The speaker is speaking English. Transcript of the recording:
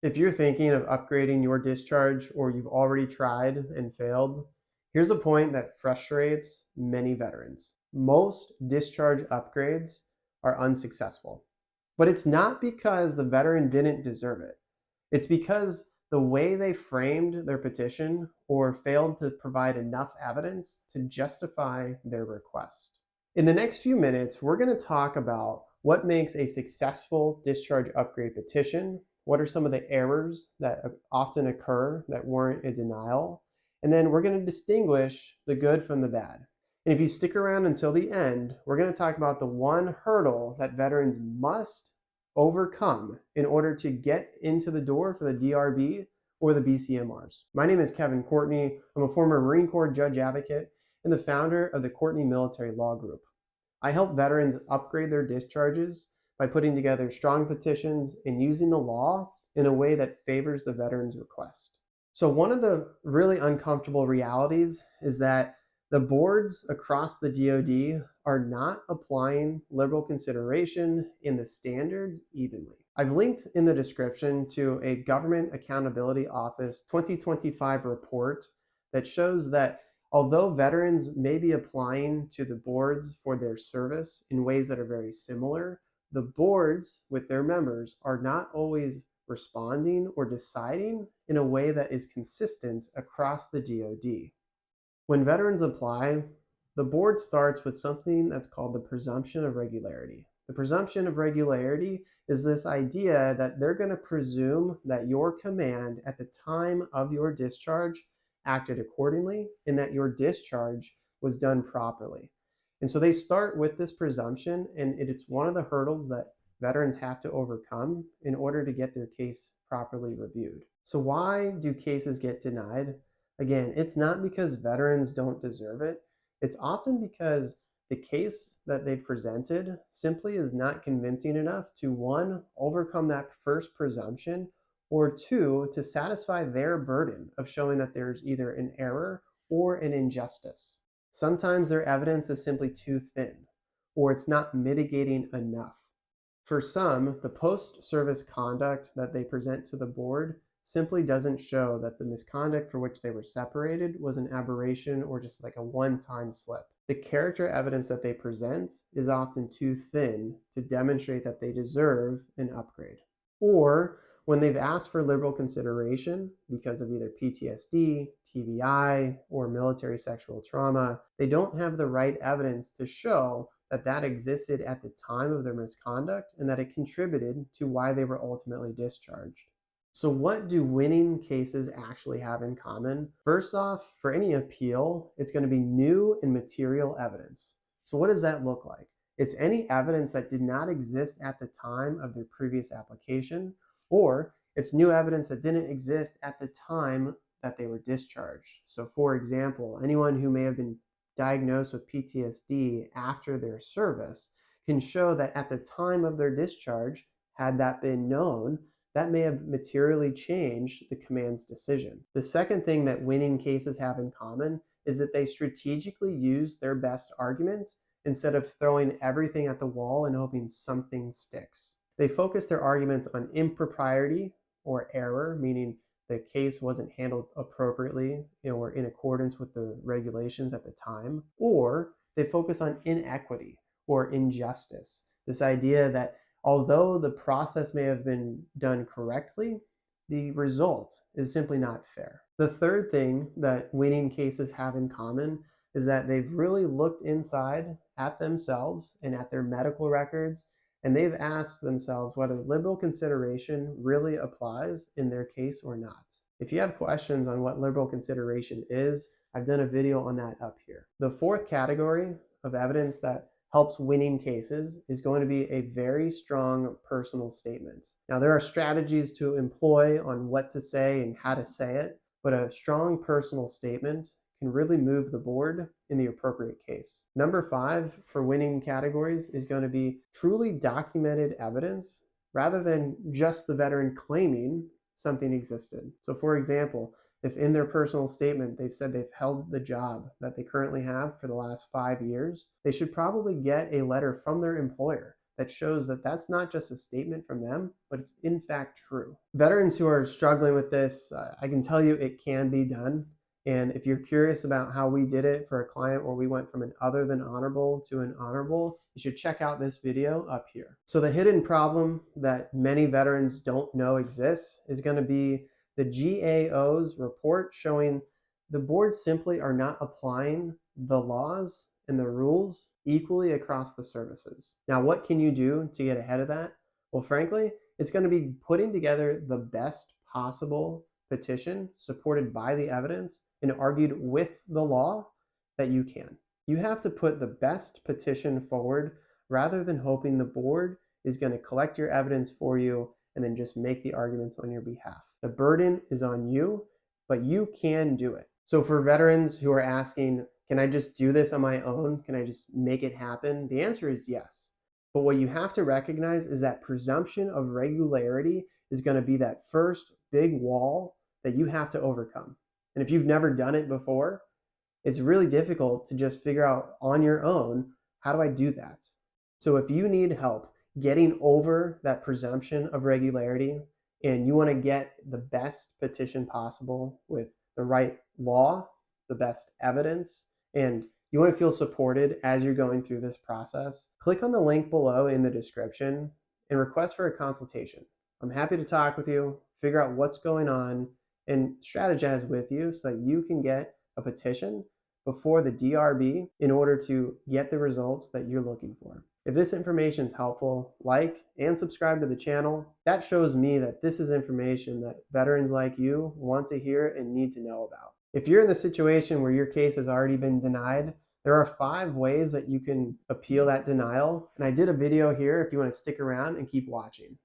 If you're thinking of upgrading your discharge or you've already tried and failed, here's a point that frustrates many veterans. Most discharge upgrades are unsuccessful, but it's not because the veteran didn't deserve it. It's because the way they framed their petition or failed to provide enough evidence to justify their request. In the next few minutes, we're going to talk about what makes a successful discharge upgrade petition, what are some of the errors that often occur that warrant a denial, and then we're going to distinguish the good from the bad. And if you stick around until the end, we're going to talk about the one hurdle that veterans must overcome in order to get into the door for the DRB or the BCMRs. My name is Kevin Courtney. I'm a former Marine Corps judge advocate and the founder of the Courtney Military Law Group. I help veterans upgrade their discharges by putting together strong petitions and using the law in a way that favors the veteran's request. So one of the really uncomfortable realities is that the boards across the DoD are not applying liberal consideration in the standards evenly. I've linked in the description to a Government Accountability Office 2025 report that shows that although veterans may be applying to the boards for their service in ways that are very similar, the boards with their members are not always responding or deciding in a way that is consistent across the DoD. When veterans apply, the board starts with something that's called the presumption of regularity. The presumption of regularity is this idea that they're going to presume that your command at the time of your discharge acted accordingly and that your discharge was done properly. And so they start with this presumption, and it's one of the hurdles that veterans have to overcome in order to get their case properly reviewed. So why do cases get denied? Again, it's not because veterans don't deserve it. It's often because the case that they've presented simply is not convincing enough to, one, overcome that first presumption, or two, to satisfy their burden of showing that there's either an error or an injustice. Sometimes their evidence is simply too thin, or it's not mitigating enough. For some, the post-service conduct that they present to the board simply doesn't show that the misconduct for which they were separated was an aberration or just like a one-time slip. The character evidence that they present is often too thin to demonstrate that they deserve an upgrade. Or when they've asked for liberal consideration because of either PTSD, TBI, or military sexual trauma, they don't have the right evidence to show that that existed at the time of their misconduct and that it contributed to why they were ultimately discharged. So what do winning cases actually have in common? First off, for any appeal, it's going to be new and material evidence. So what does that look like? It's any evidence that did not exist at the time of their previous application, or it's new evidence that didn't exist at the time that they were discharged. So for example, anyone who may have been diagnosed with PTSD after their service can show that at the time of their discharge, had that been known, that may have materially changed the command's decision. The second thing that winning cases have in common is that they strategically use their best argument instead of throwing everything at the wall and hoping something sticks. They focus their arguments on impropriety or error, meaning the case wasn't handled appropriately or in accordance with the regulations at the time, or they focus on inequity or injustice. This idea that although the process may have been done correctly, the result is simply not fair. The third thing that winning cases have in common is that they've really looked inside at themselves and at their medical records, and they've asked themselves whether liberal consideration really applies in their case or not. If you have questions on what liberal consideration is, I've done a video on that up here. The fourth category of evidence that helps winning cases is going to be a very strong personal statement. Now, there are strategies to employ on what to say and how to say it, but a strong personal statement can really move the board in the appropriate case. Number 5 for winning categories is going to be truly documented evidence rather than just the veteran claiming something existed. So for example, if in their personal statement they've said they've held the job that they currently have for the last 5 years, they should probably get a letter from their employer that shows that that's not just a statement from them, but it's in fact true. Veterans who are struggling with this, I can tell you it can be done. And if you're curious about how we did it for a client where we went from an other than honorable to an honorable, you should check out this video up here. So the hidden problem that many veterans don't know exists is going to be the GAO's report showing the boards simply are not applying the laws and the rules equally across the services. Now, what can you do to get ahead of that? Well, frankly, it's going to be putting together the best possible petition supported by the evidence and argued with the law that you can. You have to put the best petition forward rather than hoping the board is going to collect your evidence for you and then just make the arguments on your behalf. The burden is on you, but you can do it. So for veterans who are asking, can I just do this on my own? Can I just make it happen? The answer is yes. But what you have to recognize is that presumption of regularity is going to be that first big wall that you have to overcome. And if you've never done it before, it's really difficult to just figure out on your own, how do I do that? So if you need help getting over that presumption of regularity and you want to get the best petition possible with the right law, the best evidence, and you want to feel supported as you're going through this process, click on the link below in the description and request for a consultation. I'm happy to talk with you, figure out what's going on, and strategize with you so that you can get a petition before the DRB in order to get the results that you're looking for. If this information is helpful, like and subscribe to the channel. That shows me that this is information that veterans like you want to hear and need to know about. If you're in the situation where your case has already been denied, there are 5 ways that you can appeal that denial. And I did a video here if you want to stick around and keep watching.